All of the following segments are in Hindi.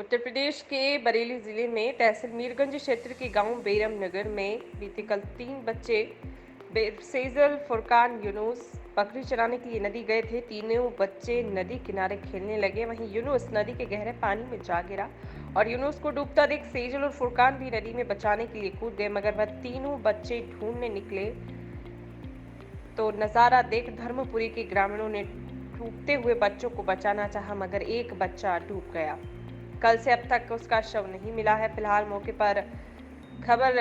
उत्तर प्रदेश के बरेली जिले में तहसील मीरगंज क्षेत्र के गांव बेरम नगर में बीते कल 3 बच्चे सेजल, फुरकान, यूनुस बकरी चराने के लिए नदी गए थे। तीनों बच्चे नदी किनारे खेलने लगे। वहीं यूनुस नदी के गहरे पानी में जा गिरा और यूनुस को डूबता देख सेजल और फुरकान भी नदी में बचाने के लिए कूद गए, मगर वह तीनों बच्चे ढूंढने निकले तो नजारा देख धर्मपुरी के ग्रामीणों ने डूबते हुए बच्चों को बचाना चाहा, मगर एक बच्चा डूब गया। कल से अब तक उसका शव नहीं मिला है। फिलहाल मौके पर खबर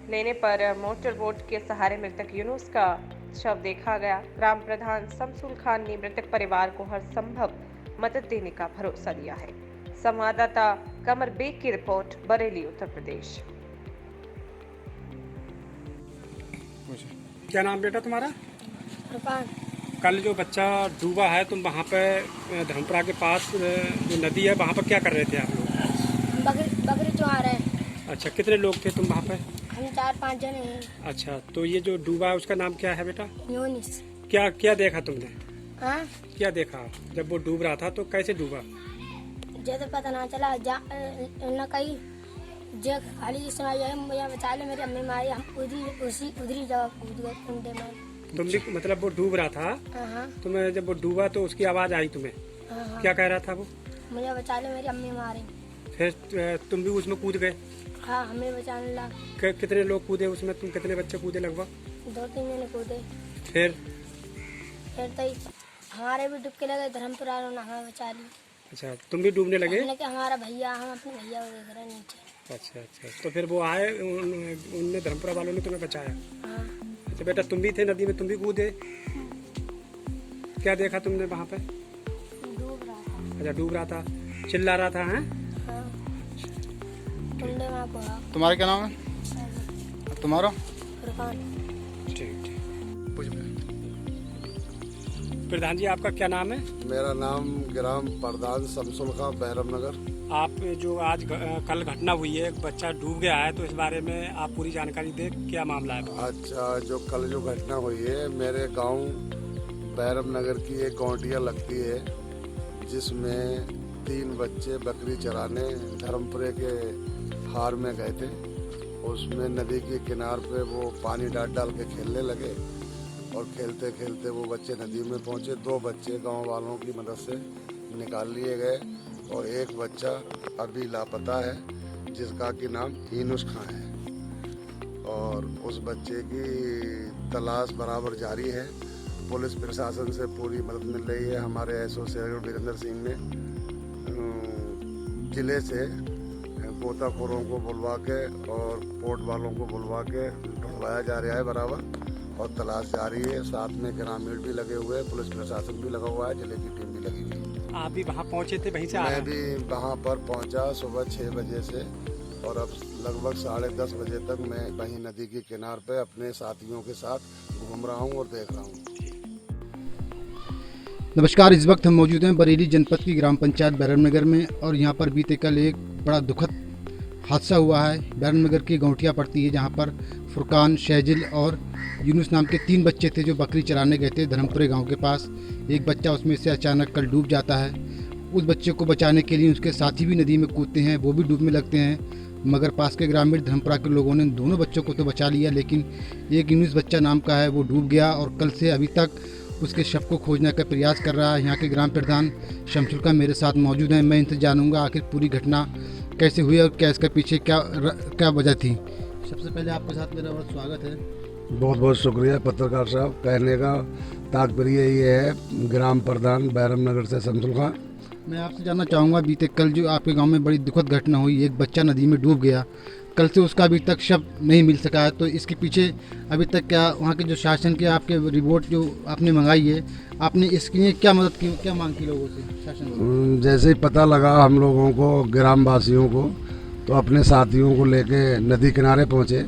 लेने पर मोटर बोट के सहारे मृतक यूनुस का शव देखा गया। ग्राम प्रधान शमसुल खान ने मृतक परिवार को हर संभव मदद देने का भरोसा दिया है। संवाददाता कमर बेग की रिपोर्ट, बरेली, उत्तर प्रदेश। क्या नाम बेटा तुम्हारा? कल जो बच्चा डूबा है, तुम वहाँ पे धर्मपुरा के पास जो नदी है वहाँ पर क्या कर रहे थे आप लोग? बकरी चुरा रहे हैं। अच्छा, कितने लोग थे तुम वहाँ पे? हम 4-5 जने हैं। अच्छा, तो ये जो डूबा है उसका नाम क्या है बेटा? यूनुस। क्या क्या देखा तुमने? हाँ? क्या देखा जब वो डूब रहा था? तो कैसे डूबा? जैसे पता ना चला न कहीं जे खाली सुनाई है, मुझे बचा ले, मेरी अम्मी मारी, हम उधरी जगह कूद गए कुंडे में। तुम भी मतलब वो डूब रहा था? हाँ। तुम्हें जब वो डूबा तो उसकी आवाज आई तुम्हें? हाँ। क्या कह रहा था वो? मुझे बचा ले, मेरी अम्मी मारी। फिर तुम भी उसमें कूद गए? हाँ, हमें बचाने लगा। कितने लोग कूदे उसमें? तुम कितने बच्चे कूदे लगभग? 2-3 जने कूदे। फिर तो हमारे भी डुबके लगे, धर्मपुरा ने हमें बचा ली। अच्छा, तुम भी डूबने लगे? हमारा भैया, हम अपने भैया को देख रहे हैं नीचे। अच्छा, तो फिर वो आए, उनने धर्मपुरा वालों ने तुम्हें बचाया? हाँ। अच्छा बेटा, तुम भी थे नदी में, तुम भी कूदे? क्या देखा तुमने वहाँ पे? डूब रहा था। अच्छा, डूब रहा था, चिल्ला रहा था? हैं? हाँ। कुंडे में पड़ा। तुम्हारा क्या नाम है? तुम्हारा? फुरकान। ठीक। प्रधान जी, आपका क्या नाम है? मेरा नाम ग्राम प्रधान शमसुल खां, बैरम नगर। आप जो आज कल घटना हुई है, एक बच्चा डूब गया है, तो इस बारे में आप पूरी जानकारी दें, क्या मामला है? अच्छा, जो कल जो घटना हुई है, मेरे गांव बैरम नगर की एक गौंटिया लगती है, जिसमें 3 बच्चे बकरी चराने धर्मपुरे के हार में गए थे। उसमें नदी के किनार पे वो पानी डाल के खेलने लगे और खेलते खेलते वो बच्चे नदी में पहुंचे। 2 बच्चे गांव वालों की मदद से निकाल लिए गए और एक बच्चा अभी लापता है, जिसका कि नाम यूनुस खां है, और उस बच्चे की तलाश बराबर जारी है। पुलिस प्रशासन से पूरी मदद मिल रही है। हमारे एसओ शेर वीरेंद्र सिंह ने जिले से गोताखोरों को बुलवा के और पोर्ट वालों को बुलवा के ढूंढवाया जा रहा है बराबर, और तलाश जारी है। साथ में ग्रामीण भी लगे हुए हैं, पुलिस प्रशासन भी लगा हुआ है, जिले की टीम भी लगी हुई है। आप भी वहाँ पहुँचे थे? वहीं से आ रहे मैं भी वहाँ पर पहुँचा सुबह 6 बजे से, और अब लगभग 10:30 बजे तक मैं वहीं नदी के किनार पे अपने साथियों के साथ घूम रहा हूँ और देख रहा हूँ। नमस्कार, इस वक्त हम मौजूद हैं बरेली जनपद की ग्राम पंचायत बैरम नगर में, और यहाँ पर बीते कल एक बड़ा दुखद हादसा हुआ है। बैरम नगर की गौंटिया पड़ती है, जहाँ पर फुरकान, शहजिल और यूनुस नाम के 3 बच्चे थे जो बकरी चराने गए थे धर्मपुरे गांव के पास। एक बच्चा उसमें से अचानक कल डूब जाता है। उस बच्चे को बचाने के लिए उसके साथी भी नदी में कूदते हैं, वो भी डूबने लगते हैं, मगर पास के ग्रामीण धर्मपुरा के लोगों ने दोनों बच्चों को तो बचा लिया, लेकिन एक यूनुस बच्चा नाम का है वो डूब गया, और कल से अभी तक उसके शव को खोजने का प्रयास कर रहा है। यहाँ के ग्राम प्रधान शमसुल खां मेरे साथ मौजूद हैं। मैं इनसे जानूँगा आखिर पूरी घटना कैसे हुई और क्या इसके पीछे क्या वजह थी। सबसे पहले आपके साथ मेरा बहुत स्वागत है। बहुत बहुत शुक्रिया पत्रकार साहब। कहने का तात्पर्य ये है, ग्राम प्रधान बैरम नगर से शमसुल खां। मैं आपसे जानना चाहूँगा, बीते कल जो आपके गांव में बड़ी दुखद घटना हुई, एक बच्चा नदी में डूब गया, कल से उसका अभी तक शव नहीं मिल सका है, तो इसके पीछे अभी तक क्या वहाँ के जो शासन के आपके रिपोर्ट जो आपने मंगाई है, आपने इसके लिए क्या मदद की, क्या मांग की लोगों से शासन? जैसे ही पता लगा हम लोगों को, ग्रामवासियों को, तो अपने साथियों को लेके नदी किनारे पहुँचे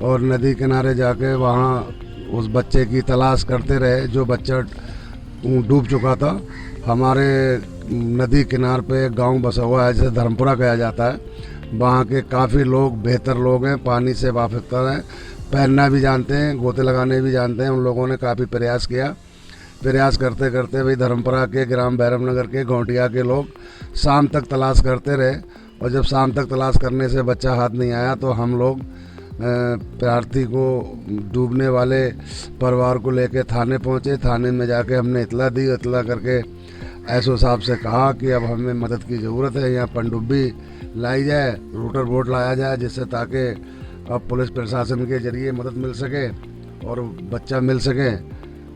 और नदी किनारे जाके वहाँ उस बच्चे की तलाश करते रहे जो बच्चा डूब चुका था। हमारे नदी किनार पे गांव बसा हुआ है जिसे धर्मपुरा कहा जाता है। वहाँ के काफ़ी लोग बेहतर लोग हैं, पानी से वाकिफ़ हैं, तैरना भी जानते हैं, गोते लगाने भी जानते हैं। उन लोगों ने काफ़ी प्रयास किया, प्रयास करते करते भाई धर्मपुरा के ग्राम भैरव नगर के गौटिया के लोग शाम तक तलाश करते रहे, और जब शाम तक तलाश करने से बच्चा हाथ नहीं आया तो हम लोग प्रार्थी को डूबने वाले परिवार को लेकर थाने पहुंचे। थाने में जाके हमने इतला दी। इतला करके एसओ साहब से कहा कि अब हमें मदद की ज़रूरत है, यहाँ पनडुब्बी लाई जाए, रूटर बोट लाया जाए, जिससे ताकि अब पुलिस प्रशासन के जरिए मदद मिल सके और बच्चा मिल सके।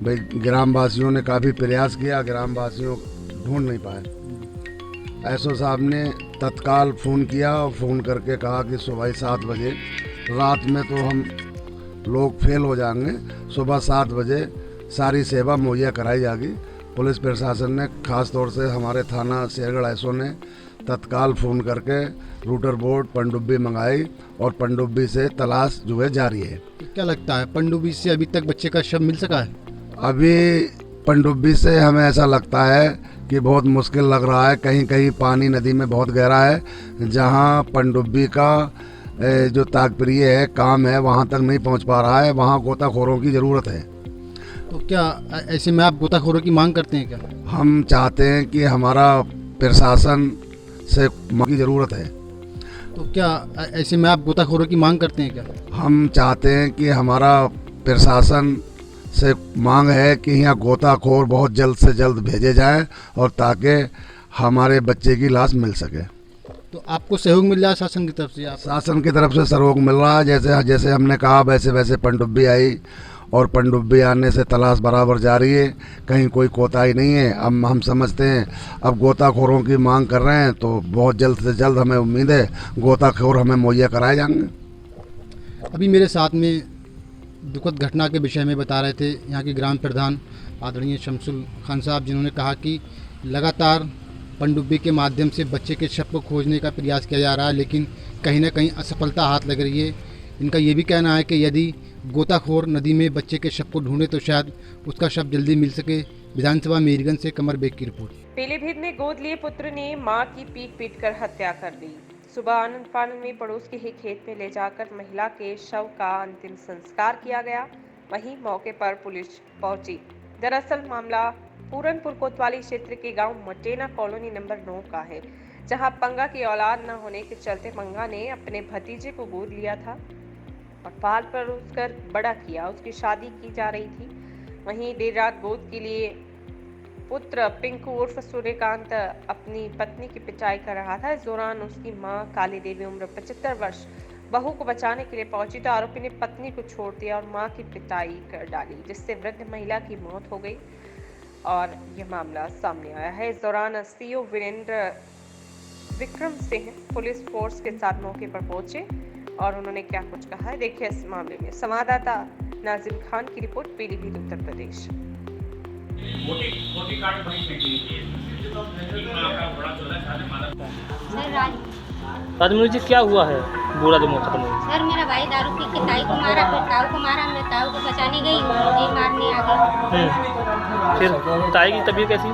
भाई ग्रामवासियों ने काफ़ी प्रयास किया, ग्रामवासियों ढूंढ नहीं पाए। एसओ साहब ने तत्काल फ़ोन किया और फ़ोन करके कहा कि सुबह 7 बजे, रात में तो हम लोग फेल हो जाएंगे, सुबह 7 बजे सारी सेवा मुहैया कराई जाएगी। पुलिस प्रशासन ने ख़ास तौर से हमारे थाना शेरगढ़ एसओ ने तत्काल फ़ोन करके रूटर बोट पनडुब्बी मंगाई और पनडुब्बी से तलाश जो है जारी है। क्या लगता है पनडुब्बी से अभी तक बच्चे का शव मिल सका है? अभी पनडुब्बी से हमें ऐसा लगता है कि बहुत मुश्किल लग रहा है। कहीं कहीं पानी नदी में बहुत गहरा है, जहां पनडुब्बी का जो तात्पर्य है, काम है, वहां तक नहीं पहुंच पा रहा है। वहां गोताखोरों की ज़रूरत है। तो क्या ऐसे में आप गोताखोरों की मांग करते हैं क्या? हम चाहते हैं कि हमारा प्रशासन से की ज़रूरत है। तो क्या ऐसे में आप गोताखोरों की मांग करते हैं क्या? हम चाहते हैं कि हमारा प्रशासन से मांग है कि यहाँ गोताखोर बहुत जल्द से जल्द भेजे जाएं और ताकि हमारे बच्चे की लाश मिल सके। तो आपको सहयोग मिल रहा है शासन की तरफ से? शासन की तरफ से सहयोग मिल रहा है। जैसे जैसे हमने कहा वैसे वैसे पनडुब्बी आई और पनडुब्बी आने से तलाश बराबर जारी है, कहीं कोई कोताही नहीं है। अब हम समझते हैं अब गोताखोरों की मांग कर रहे हैं तो बहुत जल्द से जल्द हमें उम्मीद है गोताखोर हमें मुहैया कराए जाएंगे। अभी मेरे साथ में दुखद घटना के विषय में बता रहे थे यहाँ के ग्राम प्रधान आदरणीय शमसुल खान साहब, जिन्होंने कहा कि लगातार पनडुब्बी के माध्यम से बच्चे के शव को खोजने का प्रयास किया जा रहा है, लेकिन कहीं ना कहीं असफलता हाथ लग रही है। इनका ये भी कहना है कि यदि गोताखोर नदी में बच्चे के शव को ढूंढे तो शायद उसका शव जल्दी मिल सके। विधानसभा मीरगंज से कमर बेग की रिपोर्ट। पीलीभीत में गोद लिए पुत्र ने मां की पीट कर हत्या कर दी। सुबह आनंद फानंद में पड़ोस के ही खेत में ले जाकर महिला के शव का अंतिम संस्कार किया गया। वहीं मौके पर पुलिस पहुंची। दरअसल मामला पूरनपुर कोतवाली क्षेत्र के गांव मटेना कॉलोनी नंबर 9 का है, जहां पंगा की औलाद न होने के चलते पंगा ने अपने भतीजे को गोद लिया था और पाल परोस कर बड़ा किया। उसकी शादी की जा रही थी। वहीं देर रात गोद के लिए पुत्र पिंकू उर्फ सूर्यकांत अपनी पत्नी की पिटाई कर रहा था। इस दौरान उसकी मां काली देवी उम्र 75 वर्ष बहू को बचाने के लिए पहुंची तो आरोपी ने पत्नी को छोड़ दिया और मां की पिटाई कर डाली, जिससे वृद्ध महिला की मौत हो गई और यह मामला सामने आया है। इस दौरान CO Virendra Vikram Singh police force के साथ मौके पर पहुंचे और उन्होंने क्या कुछ कहा है, देखिए इस मामले में। संवाददाता नाजिम खान की रिपोर्ट, पीलीभीत उत्तर प्रदेश। राजमणि जी क्या हुआ है? बुरा जो मौत खत्म हुई। सर मेरा भाई दारू पी के ताई को मारा, फिर ताऊ को मारा। मैं ताऊ को बचाने गई, मुझे मारने आ गए। फिर ताई की तबीयत कैसी?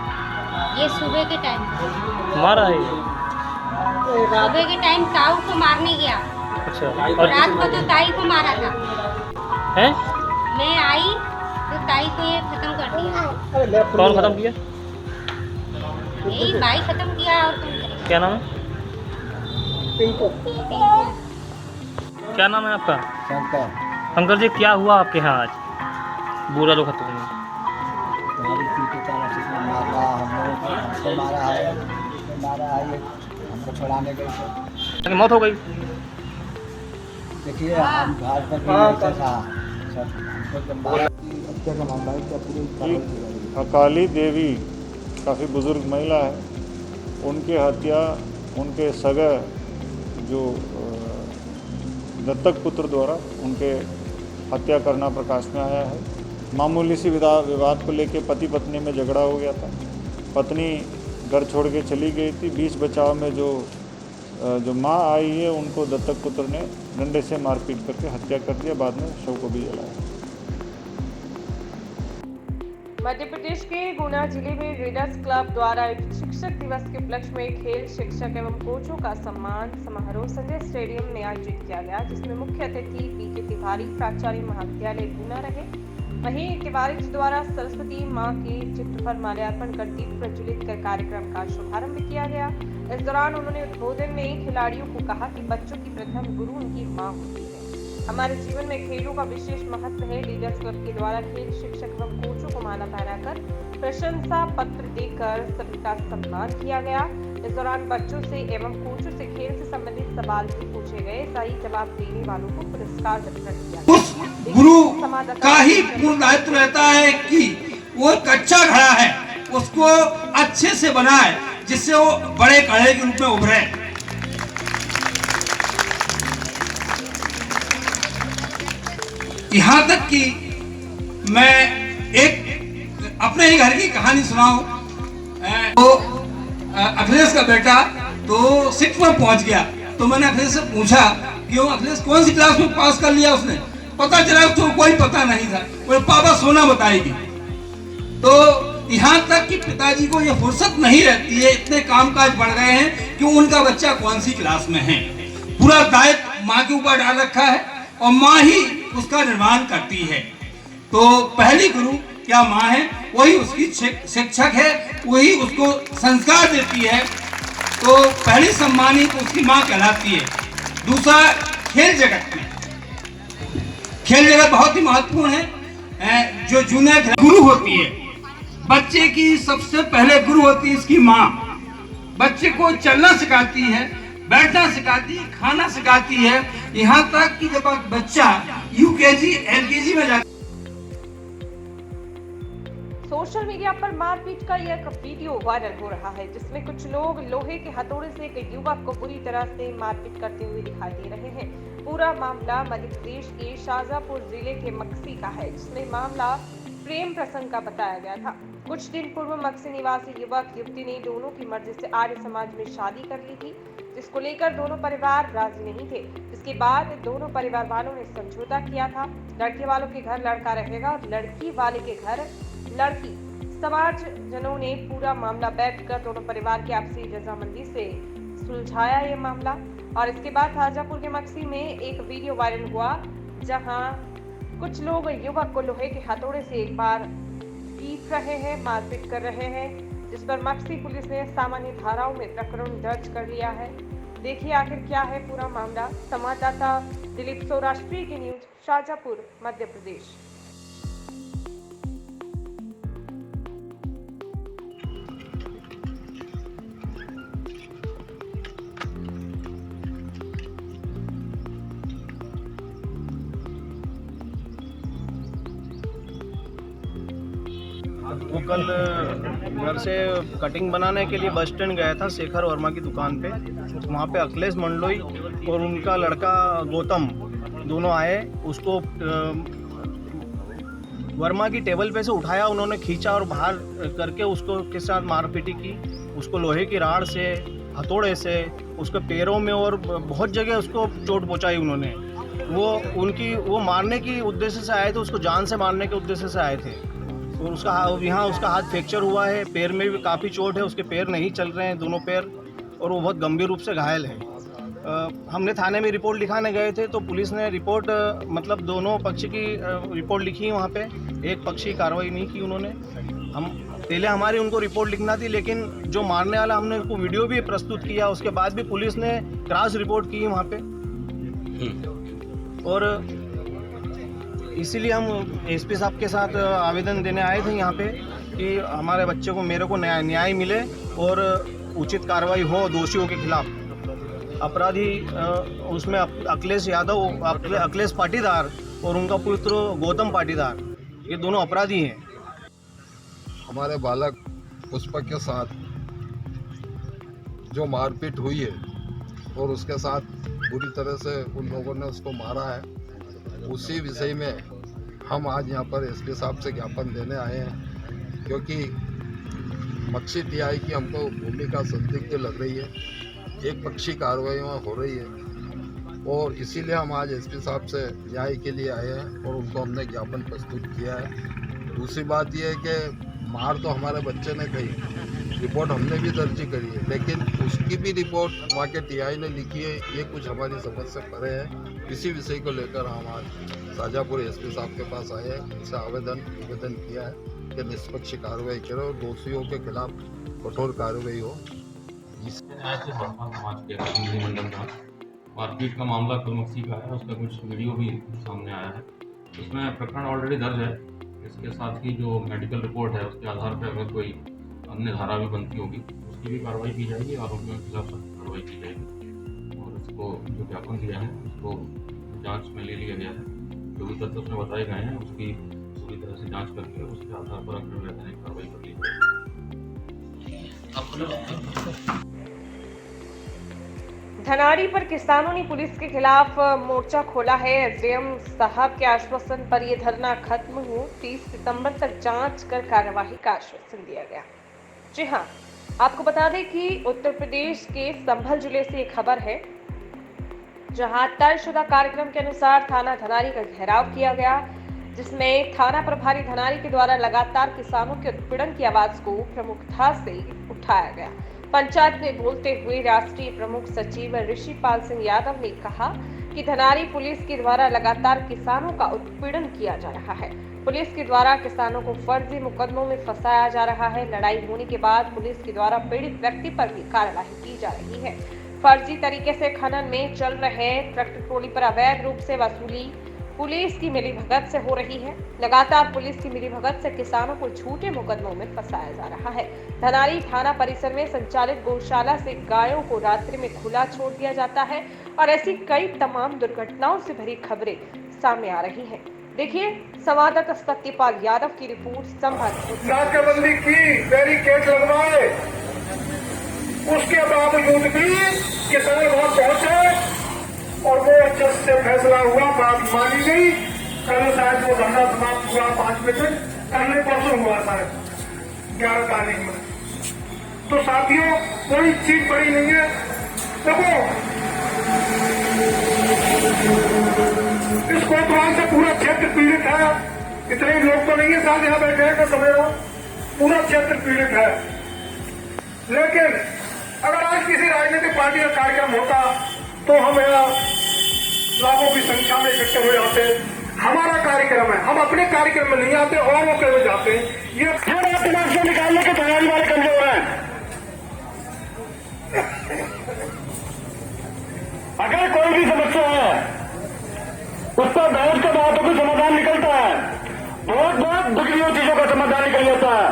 ये सुबह के टाइम मारा है? सुबह के टाइम ताऊ को मारने गया। अच्छा, और रात को तो ताई को मारा था। हैं? मैं आई तो ताई को ये खत्म कर दिया। कौन खत्म किया? यही भाई खत्म किया। और कौन करेगा? क्या नाम है? क्या नाम है आपका? शंकर। शंकर जी क्या हुआ आपके यहाँ आज? बुरा जो खत्म हुआ। हमको छुड़ाने गए थे, मौत हो गई। देखिए हम घर पर भी ऐसा था हत्या का मामला है। क्या पूरी अकाली देवी काफ़ी बुज़ुर्ग महिला है, उनकी हत्या उनके सगे जो दत्तक पुत्र द्वारा उनके हत्या करना प्रकाश में आया है। मामूली सी विवाद को लेकर पति पत्नी में झगड़ा हो गया था। पत्नी घर छोड़ के चली गई थी। बीच बचाव में जो माँ आई है उनको दत्तक पुत्र ने डंडे से मारपीट करके हत्या कर दिया। बाद में शव को भी जलाया। मध्य प्रदेश के गुना जिले में रीडर्स क्लब द्वारा शिक्षक दिवस के उपलक्ष्य में खेल शिक्षक एवं कोचों का सम्मान समारोह संजय स्टेडियम में आयोजित किया गया, जिसमें मुख्य अतिथि पीके तिवारी प्राचार्य महाविद्यालय गुना रहे। वहीं तिवारी द्वारा सरस्वती मां के चित्र पर माल्यार्पण कर दीप प्रज्वलित कर कार्यक्रम का शुभारंभ किया गया। इस दौरान उन्होंने उद्बोधन में खिलाड़ियों को कहा कि बच्चों की प्रथम गुरु उनकी मां होती है। हमारे जीवन में खेलों का विशेष महत्व है। लीडर्स क्लब के द्वारा खेल शिक्षक एवं कोचों को माला पहनाकर प्रशंसा पत्र देकर सभी का सम्मान किया गया। इस दौरान बच्चों से एवं कोचों से खेल से संबंधित सवाल भी पूछे गए। सही जवाब देने वालों को पुरस्कार वितरण किया गया। उस गुरु का ही पूर्ण दायित्व रहता है कि वो कच्चा घड़ा है उसको अच्छे से बनाए जिससे वो बड़े घड़े के रूप में उभरे। यहाँ तक कि मैं एक अपने ही घर की कहानी सुनाऊं। तो अखिलेश का बेटा तो 6 में पहुंच गया, तो मैंने अखिलेश से पूछा कि वो अखिलेश कौन सी क्लास में पास कर लिया उसने। पता चला तो कोई पता नहीं था। बोले पापा सोना बताएगी। तो यहाँ तक कि पिताजी को ये फुर्सत नहीं रहती है, इतने कामकाज बढ़ गए हैं कि उनका बच्चा कौन सी क्लास में है। पूरा दायित्व माँ के ऊपर डाल रखा है और माँ ही उसका निर्माण करती है। तो पहली गुरु क्या माँ है, वही उसकी शिक्षक है, वही उसको संस्कार देती है। तो पहली सम्मानित उसकी माँ कहलाती है। दूसरा, खेल जगत में खेल जगत बहुत ही महत्वपूर्ण है। जो जूनियर गुरु होती है, बच्चे की सबसे पहले गुरु होती है इसकी माँ। बच्चे को चलना सिखाती है, बैठना सिखाती है, खाना सिखाती है। यहाँ तक कि जब बच्चा यूकेजी एलकेजी में जाता। सोशल मीडिया पर मारपीट का यह वीडियो वायरल हो रहा है, जिसमें कुछ लोग लोहे के हथौड़े से एक युवक को बुरी तरह से मारपीट करते हुए दिखाई दे रहे हैं। पूरा मामला मध्य प्रदेश के शाजापुर जिले के मक्सी का है, जिसमें मामला प्रेम प्रसंग का बताया गया था। कुछ दिन पूर्व मक्सी निवासी युवक युवती ने दोनों की मर्जी से आर्य समाज में शादी कर ली थी, जिसको लेकर दोनों परिवार राजी नहीं थे। इसके बाद दोनों परिवार वालों ने समझौता किया था। लड़के वालों के घर लड़का रहेगा और लड़की वाले के घर लड़की। समाज जनों ने पूरा मामला बैठकर दोनों परिवार की आपसी रजामंदी से सुलझाया ये मामला। और इसके बाद शाजापुर के मक्सी में एक वीडियो वायरल हुआ, जहां कुछ लोग युवक को लोहे के हथौड़े से एक बार पीट रहे हैं, मारपीट कर रहे हैं, जिस पर मक्सी पुलिस ने सामान्य धाराओं में प्रकरण दर्ज कर लिया है। देखिए आखिर क्या है पूरा मामला। संवाददाता दिलीप सौराष्ट्री की न्यूज, शाजापुर, मध्य प्रदेश। वो कल घर से कटिंग बनाने के लिए बस स्टैंड गया था शेखर वर्मा की दुकान पे। वहाँ पे अखिलेश मंडलोई और उनका लड़का गौतम दोनों आए। उसको वर्मा की टेबल पे से उठाया, उन्होंने खींचा और बाहर करके उसको के साथ मारपीटी की। उसको लोहे की राड़ से, हथौड़े से, उसके पैरों में और बहुत जगह उसको चोट पहुँचाई उन्होंने। वो मारने की उद्देश्य से आए थे, उसको जान से मारने के उद्देश्य से आए थे। और उसका हाथ फ्रैक्चर हुआ है, पैर में भी काफ़ी चोट है, उसके पैर नहीं चल रहे हैं दोनों पैर, और वो बहुत गंभीर रूप से घायल है। हमने थाने में रिपोर्ट लिखाने गए थे तो पुलिस ने रिपोर्ट मतलब दोनों पक्ष की रिपोर्ट लिखी वहाँ पे। एक पक्ष की कार्रवाई नहीं की उन्होंने। पहले हमारी उनको रिपोर्ट लिखना थी, लेकिन जो मारने वाला हमने उसको वीडियो भी प्रस्तुत किया, उसके बाद भी पुलिस ने क्रॉस रिपोर्ट की वहाँ पे। और इसीलिए हम एसपी साहब के साथ आवेदन देने आए थे यहाँ पे कि हमारे बच्चे को, मेरे को न्याय मिले और उचित कार्रवाई हो दोषियों के खिलाफ। अपराधी उसमें अखिलेश यादव, अखिलेश पाटीदार और उनका पुत्र गौतम पाटीदार, ये दोनों अपराधी हैं। हमारे बालक पुष्पक के साथ जो मारपीट हुई है और उसके साथ बुरी तरह से उन लोगों ने उसको मारा है, उसी विषय में हम आज यहाँ पर एसपी साहब से ज्ञापन देने आए हैं, क्योंकि मक्सी टीआई की हमको भूमिका संदिग्ध लग रही है, एक पक्षी कार्रवाई हो रही है, और इसीलिए हम आज एसपी साहब से न्याय के लिए आए हैं और उनको हमने ज्ञापन प्रस्तुत किया है। दूसरी बात यह है कि मार तो हमारे बच्चे ने कही, रिपोर्ट हमने भी दर्ज करी है, लेकिन उसकी भी रिपोर्ट वहाँ के टीआई ने लिखी है। ये कुछ हमारी समझ से परे है। इसी विषय को लेकर हम आज शाजापुर एसपी साहब के पास आए हैं। उनसे निवेदन किया है कि निष्पक्ष कार्रवाई करें और दोषियों के खिलाफ कठोर कार्रवाई हो। समाज के मंडल का मारपीट का मामला कुलमक्सी का है, उसका कुछ वीडियो भी सामने आया है। उसमें प्रकरण ऑलरेडी दर्ज है। इसके साथ ही जो मेडिकल रिपोर्ट है उसके आधार पर अगर कोई अन्य धारा भी बनती होगी उसकी भी कार्रवाई की जाएगी और उनके खिलाफ सख्त कार्रवाई की जाएगी। और उसको जो ज्ञापन दिया है उसको जांच में ले लिया गया है। जो भी तथ्य उसमें बताए गए हैं उसकी पूरी तरह से जांच करके उसके आधार पर अग्रिम वैधानिक कार्रवाई कर ली जाएगी। धनारी पर किसानों ने पुलिस के खिलाफ मोर्चा खोला है। एसडीएम साहब के आश्वासन पर यह धरना खत्म हो 30 सितंबर तक जांच कर कार्यवाही का आश्वासन दिया गया। जी हां, आपको बता दें कि उत्तर प्रदेश के संभल जिले से एक खबर है, जहां तयशुदा कार्यक्रम के अनुसार थाना धनारी का घेराव किया गया, जिसमें थाना प्रभारी धनारी के द्वारा लगातार किसानों के उत्पीड़न की आवाज को प्रमुखता से उठाया गया। पंचायत में बोलते हुए राष्ट्रीय प्रमुख सचिव ऋषिपाल सिंह यादव ने कहा कि धनारी पुलिस के द्वारा लगातार किसानों का उत्पीड़न किया जा रहा है। पुलिस के द्वारा किसानों को फर्जी मुकदमों में फंसाया जा रहा है। लड़ाई होने के बाद पुलिस के द्वारा पीड़ित व्यक्ति पर भी कार्रवाई की जा रही है। फर्जी तरीके से खनन में चल रहे ट्रैक्टर ट्रॉली पर अवैध रूप से वसूली पुलिस की मिलीभगत से हो रही है। लगातार पुलिस की मिलीभगत से किसानों को झूठे मुकदमों में फंसाया जा रहा है। धनारी थाना परिसर में संचालित गौशाला से गायों को रात्रि में खुला छोड़ दिया जाता है और ऐसी कई तमाम दुर्घटनाओं से भरी खबरें सामने आ रही हैं। देखिए संवाददाता सत्यपाल यादव की रिपोर्ट। संभल नाकेबंदी की, बैरिकेड लगवाए, उसके बावजूद भी किसान वहां पहुंचे और वो जज से फैसला हुआ, बात मानी गई। कल शायद वो धरना समाप्त हुआ 5 बजे, कल परसों हुआ शायद 11 तारीख में। तो साथियों कोई चीज बड़ी नहीं है। देखो इस कोतवाल से पूरा क्षेत्र पीड़ित है। इतने लोग तो नहीं है साथ यहाँ बैठे हैं, तो समझ लो पूरा क्षेत्र पीड़ित है। लेकिन अगर आज किसी राजनीतिक पार्टी का कार्यक्रम होता तो हम यहाँ लाखों की संख्या में इकट्ठे हो जाते। हमारा कार्यक्रम है, हम अपने कार्यक्रम में नहीं आते और वो कहीं जाते हैं। ये बात दिमाग से निकालने के धनारी वाले कमजोर हैं। अगर कोई भी समस्या है उस पर बैठ के बातों का समाधान निकलता है। बहुत दुखियों चीजों का समाधान निकल जाता है।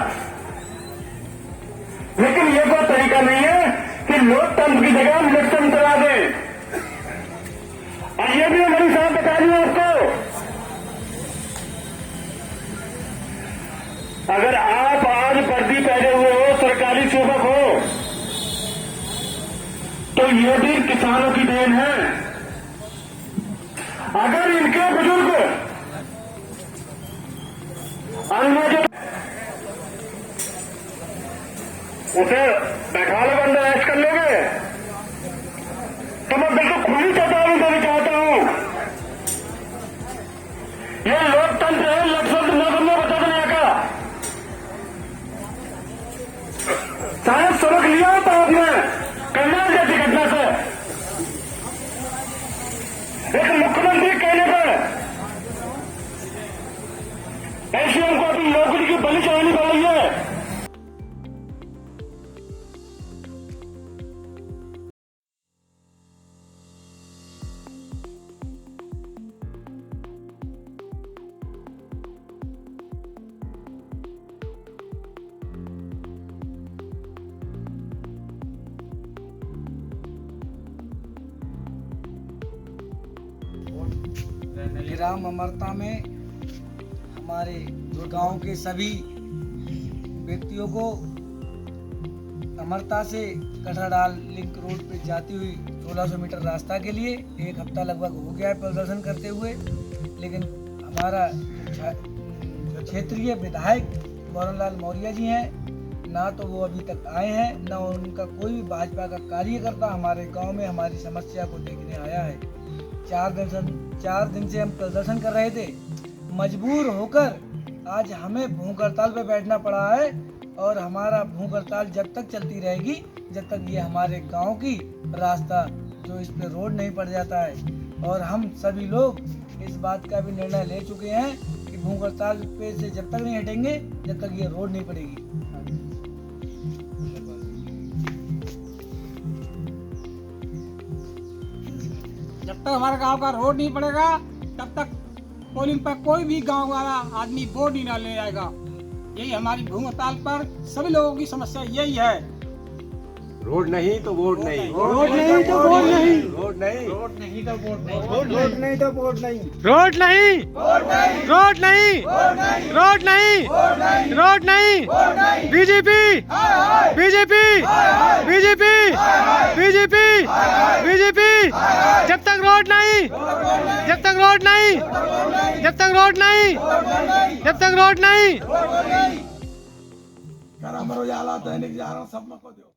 लेकिन ये कोई तरीका नहीं है कि लोकतंत्र की जगह इलेक्शन करा दें। और ये भी हमारी साहब बता रही है आपको, अगर आप आज वर्दी पहने हुए हो, सरकारी सेवक हो, तो ये भी किसानों की देन है। अगर इनके बुजुर्ग उसे बैठा लो, अंदर ऐश कर लोगे, तो मैं बिल्कुल खुली चेतावनी देना चाहता हूं। ये लोकतंत्र है, लोकतंत्र न करने बचा देने का। शायद सबक लिया होता आपने करनाल जैसी घटना से। एक मुख्यमंत्री कहने पर ऐसे हमको अपनी नौकरी की बलि चढ़ानी पड़ रही है। ग्राम अमरता में हमारे गांव के सभी व्यक्तियों को अमरता से कटराडाल लिंक रोड पे जाती हुई 1600 मीटर रास्ता के लिए 1 हफ्ता लगभग हो गया है प्रदर्शन करते हुए। लेकिन हमारा जो क्षेत्रीय विधायक गौरवलाल मौर्य जी हैं, ना तो वो अभी तक आए हैं, ना उनका कोई भी भाजपा का कार्यकर्ता हमारे गांव में हमारी समस्या को देखने आया है। 4 दिन से हम प्रदर्शन कर रहे थे। मजबूर होकर आज हमें भूख हड़ताल पे बैठना पड़ा है और हमारा भूख हड़ताल जब तक चलती रहेगी जब तक ये हमारे गांव की रास्ता जो इस पे रोड नहीं पड़ जाता है। और हम सभी लोग इस बात का भी निर्णय ले चुके हैं कि भूख हड़ताल पे से जब तक नहीं हटेंगे जब तक ये रोड नहीं पड़ेगी। जब तक हमारे गांव का रोड नहीं पड़ेगा तब तक पोलिंग पर कोई भी गांव वाला आदमी वोट नहीं डालने जाएगा। यही हमारी भूख हड़ताल पर सभी लोगों की समस्या यही है। रोड नहीं तो वोट नहीं, रोड नहीं तो वोट नहीं, रोड नहीं, रोड नहीं तो वोट नहीं, रोड नहीं तो वोट नहीं, रोड नहीं, रोड नहीं, रोड नहीं, रोड नहीं, BJP, BJP, BJP, BJP, BJP. जब तक रोड नहीं, जब तक रोड नहीं, जब तक रोड नहीं, जब तक रोड नहीं। अमर उजाला दैनिक जागरण सब को दो।